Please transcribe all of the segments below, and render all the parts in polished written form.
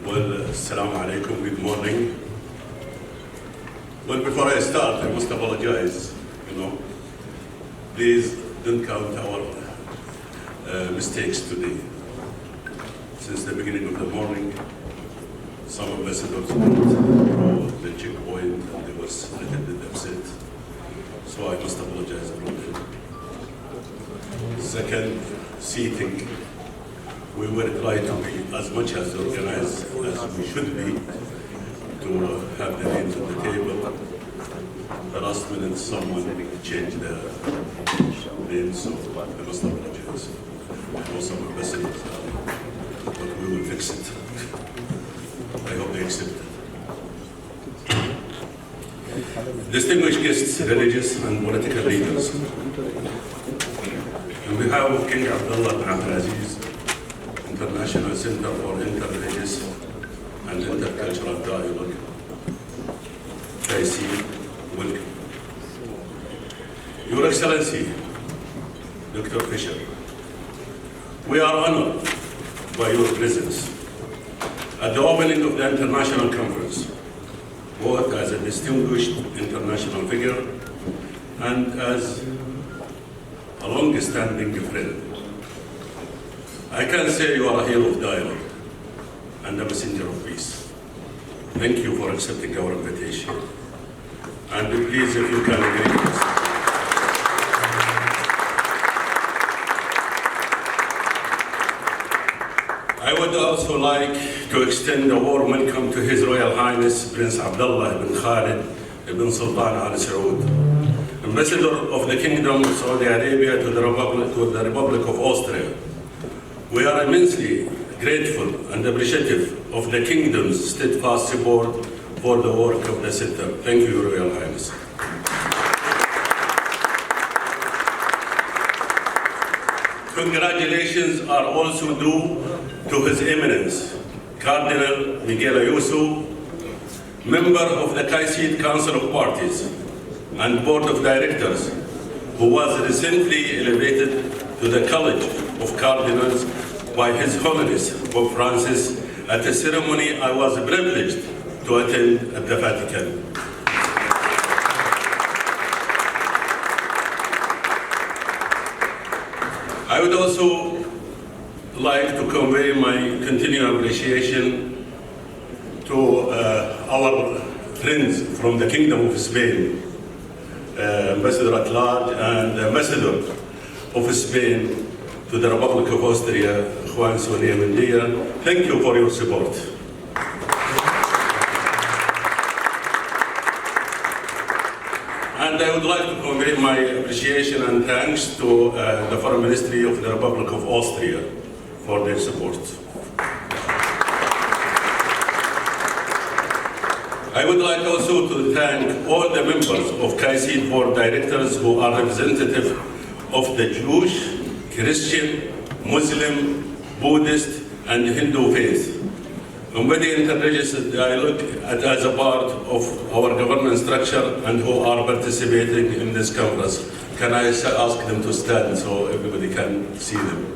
Well, assalamu alaikum, good morning. Well, before I start, I must apologize, Please don't count our mistakes today. Since the beginning of the morning, some ambassadors went through the checkpoint and they were a little bit upset. So I must apologize for them. Second, seating. We will try to be as much as organized as we should be to have the names on the table. The last minute someone changed the name, so I must apologize. I know some ambassadors, but we will fix it. I hope they accept it. Distinguished guests, religious and political leaders, on behalf of King Abdullah bin Abdul'Aziz, International Center for Interreligious and Intercultural Dialogue, KC, welcome. Your Excellency, Dr. Fisher, we are honored by your presence at the opening of the international conference, both as a distinguished international figure and as a long-standing friend. I can say you are a hero of dialogue and a messenger of peace. Thank you for accepting our invitation. And please, if you can agree with us. I would also like to extend a warm welcome to His Royal Highness Prince Abdullah ibn Khalid ibn Sultan Al Saud, Ambassador of the Kingdom of Saudi Arabia to the Republic of Austria. We are immensely grateful and appreciative of the Kingdom's steadfast support for the work of the Center. Thank you, Your Royal Highness. Congratulations are also due to His Eminence, Cardinal Miguel Ayuso, member of the Qaisid Council of Parties and Board of Directors, who was recently elevated to the College of Cardinals by His Holiness Pope Francis at a ceremony I was privileged to attend at the Vatican. I would also like to convey my continued appreciation to our friends from the Kingdom of Spain, Ambassador at Large and Ambassador of Spain to the Republic of Austria, Juan Sonia Mendia. Thank you for your support. And I would like to convey my appreciation and thanks to the Foreign Ministry of the Republic of Austria for their support. I would like also to thank all the members of KC Board Directors who are representative of the Jewish, Christian, Muslim, Buddhist, and Hindu faith. Embedding interreligious dialogue as a part of our governance structure and who are participating in this conference. Can I ask them to stand so everybody can see them?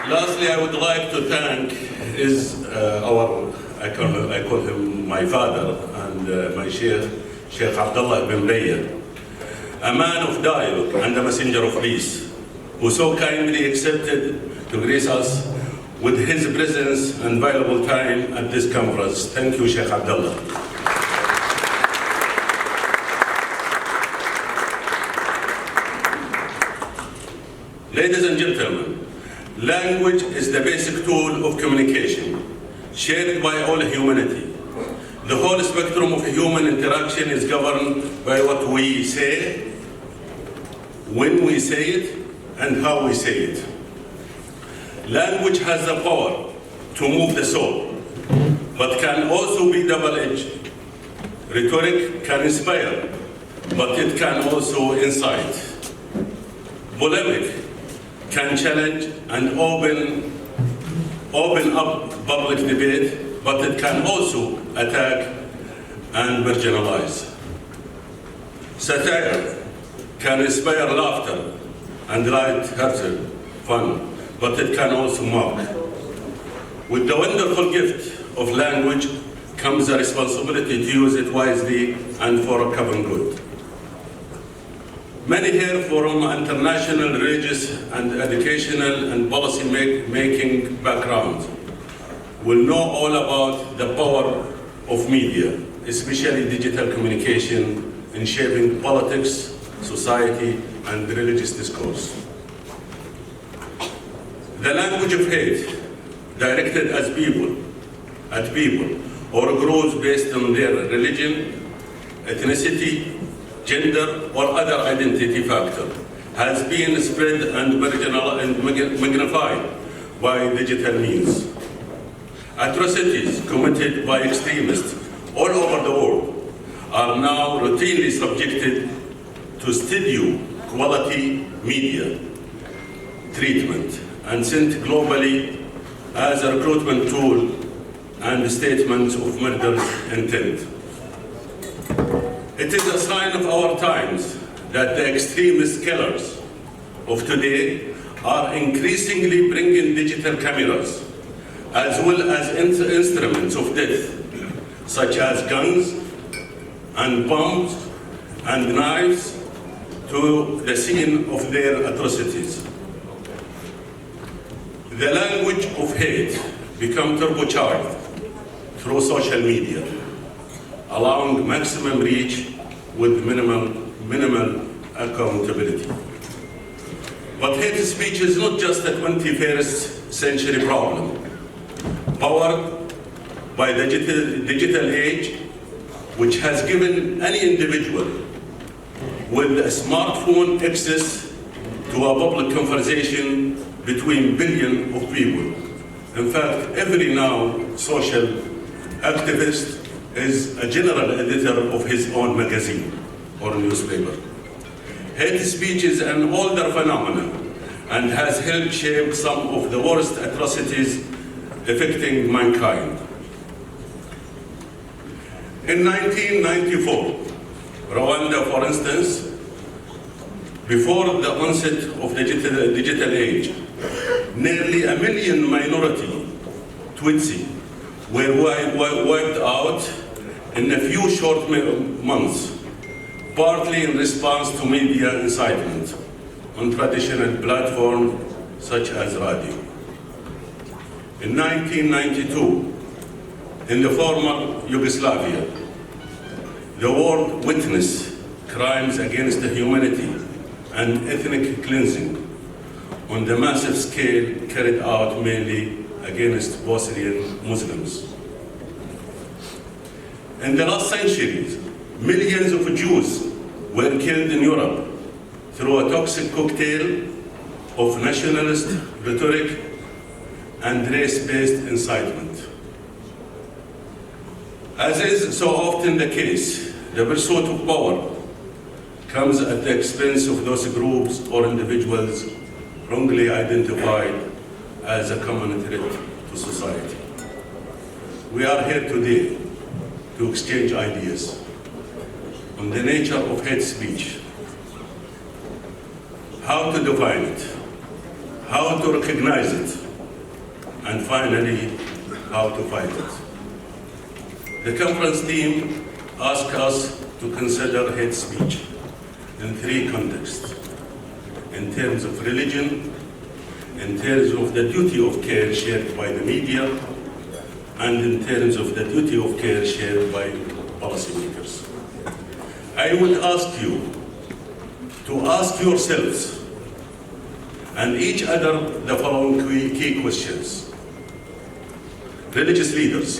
Lastly, I would like to thank I call him my father and my Sheikh Abdullah ibn Riyad, a man of dialogue and a messenger of peace, who so kindly accepted to grace us with his presence and valuable time at this conference. Thank you, Sheikh Abdullah. Ladies and gentlemen, language is the basic tool of communication, shared by all humanity. The whole spectrum of human interaction is governed by what we say, when we say it, and how we say it. Language has the power to move the soul, but can also be double-edged. Rhetoric can inspire, but it can also incite. Polemic can challenge and open up public debate, but it can also attack and marginalize. Satire can inspire laughter and light-hearted fun, but it can also mock. With the wonderful gift of language comes a responsibility to use it wisely and for a common good. Many here from international, religious, and educational and policy making backgrounds will know all about the power of media, especially digital communication, in shaping politics, society, and religious discourse. The language of hate directed at people, or groups based on their religion, ethnicity, gender, or other identity factor, has been spread and magnified by digital means. Atrocities committed by extremists all over the world are now routinely subjected to studio quality media treatment and sent globally as a recruitment tool and statements of murderous intent. It is a sign of our times that the extremist killers of today are increasingly bringing digital cameras as well as instruments of death, such as guns and bombs and knives, to the scene of their atrocities. The language of hate becomes turbocharged through social media, allowing maximum reach with minimal accountability. But hate speech is not just a 21st century problem. Powered by the digital age, which has given any individual with a smartphone access to a public conversation between billions of people. In fact, every now social activist is a general editor of his own magazine or newspaper. Hate speech is an older phenomenon and has helped shape some of the worst atrocities affecting mankind. In 1994, Rwanda, for instance, before the onset of the digital age, nearly 1 million minority Tutsi were wiped out in a few short months, partly in response to media incitement on traditional platforms such as radio. In 1992, in the former Yugoslavia, the world witnessed crimes against the humanity and ethnic cleansing on the massive scale carried out mainly against Bosnian Muslims. In the last centuries, millions of Jews were killed in Europe through a toxic cocktail of nationalist rhetoric and race-based incitement. As is so often the case, the pursuit of power comes at the expense of those groups or individuals wrongly identified as a common threat to society. We are here today to exchange ideas on the nature of hate speech, how to define it, how to recognize it, and finally, how to fight it. The conference team asked us to consider hate speech in 3 contexts: in terms of religion, in terms of the duty of care shared by the media, and in terms of the duty of care shared by policymakers. I would ask you to ask yourselves and each other the following key questions. Religious leaders,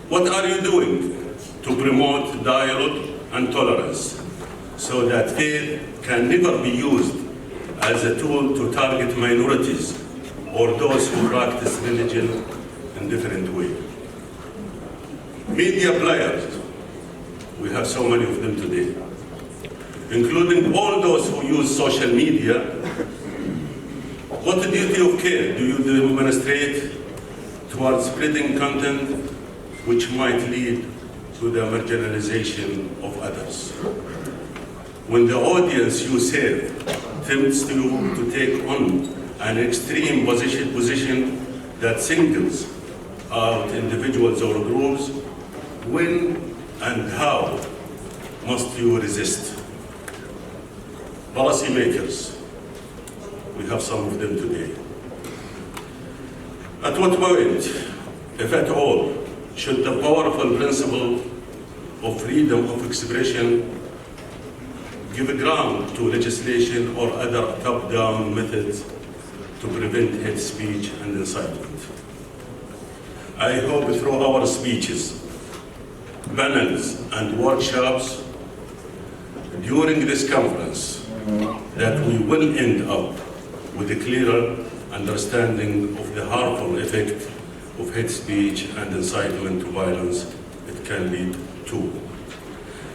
what are you doing to promote dialogue and tolerance so that faith can never be used as a tool to target minorities or those who practice religion in different ways? Media players, we have so many of them today, including all those who use social media. What duty of care do you demonstrate towards spreading content which might lead to the marginalization of others. When the audience you serve tempts you to take on an extreme position that singles out individuals or groups, when and how must you resist? Policymakers, we have some of them today. At what point, if at all, should the powerful principle of freedom of expression give ground to legislation or other top-down methods to prevent hate speech and incitement? I hope through our speeches, panels, and workshops during this conference that we will end up with a clearer understanding of the harmful effect of hate speech and incitement to violence it can lead to.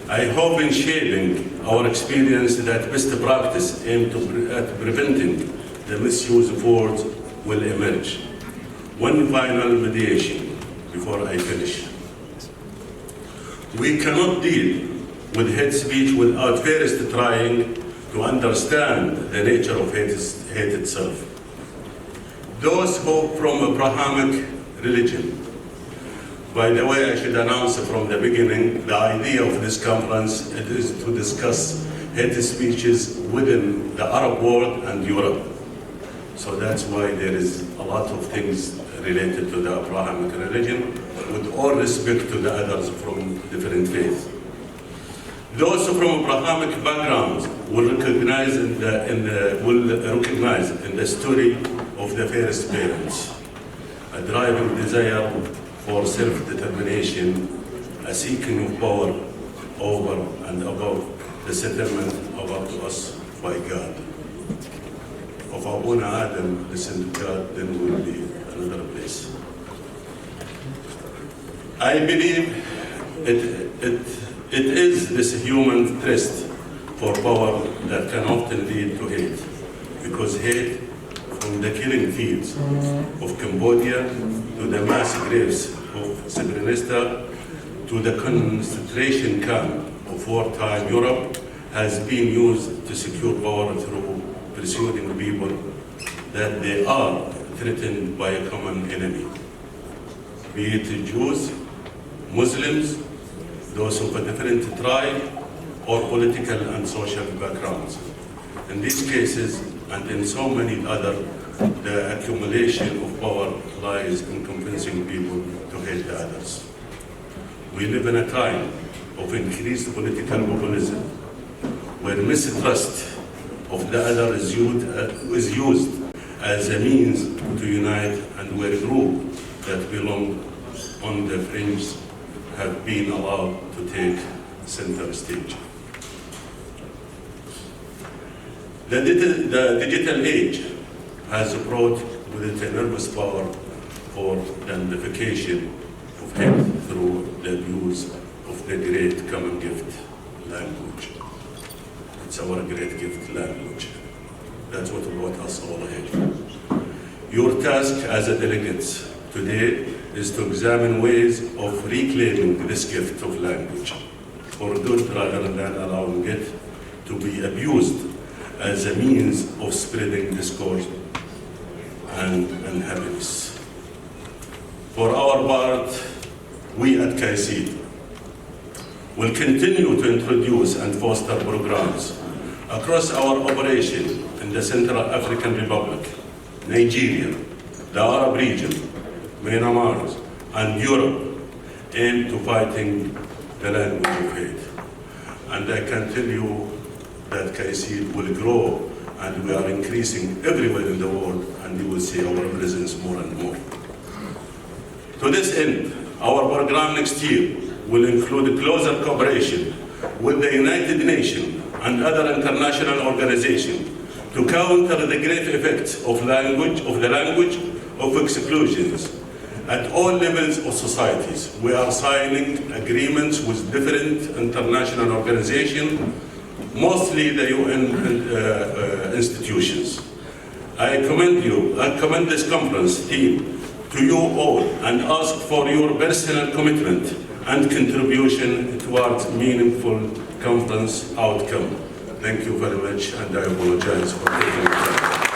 I hope in shaping our experience that best practice aimed at preventing the misuse of words will emerge. One final mediation before I finish. We cannot deal with hate speech without first trying to understand the nature of hate itself. Those who from Abrahamic religion, by the way, I should announce from the beginning, the idea of this conference is to discuss hate speeches within the Arab world and Europe. So that's why there is a lot of things related to the Abrahamic religion, with all respect to the others from different faiths. Those from Abrahamic backgrounds will recognize in the story of the first parents a driving desire for self-determination, a seeking of power over and above the settlement about to us by God. If Abuna Adam listened to God, then we will be another place. I believe it is this human thirst for power that can often lead to hate, because hate, from the killing fields of Cambodia to the mass graves of Srebrenica to the concentration camp of wartime Europe, has been used to secure power through persuading people that they are threatened by a common enemy, be it Jews, Muslims, those of a different tribe, or political and social backgrounds. In these cases, and in so many other, the accumulation of power lies in convincing people to hate the others. We live in a time of increased political populism, where mistrust of the other is used as a means to unite, and where groups that belong on the fringe have been allowed to take center stage. The digital age has brought with it enormous power for the amplification of hate through the abuse of the great common gift, language. It's our great gift, language. That's what brought us all here. Your task as a delegates today is to examine ways of reclaiming this gift of language for good, rather than allowing it to be abused as a means of spreading discord and unhappiness. For our part, we at KC will continue to introduce and foster programs across our operation in the Central African Republic, Nigeria, the Arab region, Myanmar, and Europe, aimed to fighting the language of hate. And I can tell you that KC will grow, and we are increasing everywhere in the world, and you will see our presence more and more. To this end, our program next year will include closer cooperation with the United Nations and other international organizations to counter the great effects of the language of exclusions at all levels of societies. We are signing agreements with different international organizations, mostly the UN institutions. I commend this conference team to you all and ask for your personal commitment and contribution towards meaningful conference outcome. Thank you very much, and I apologize for taking time.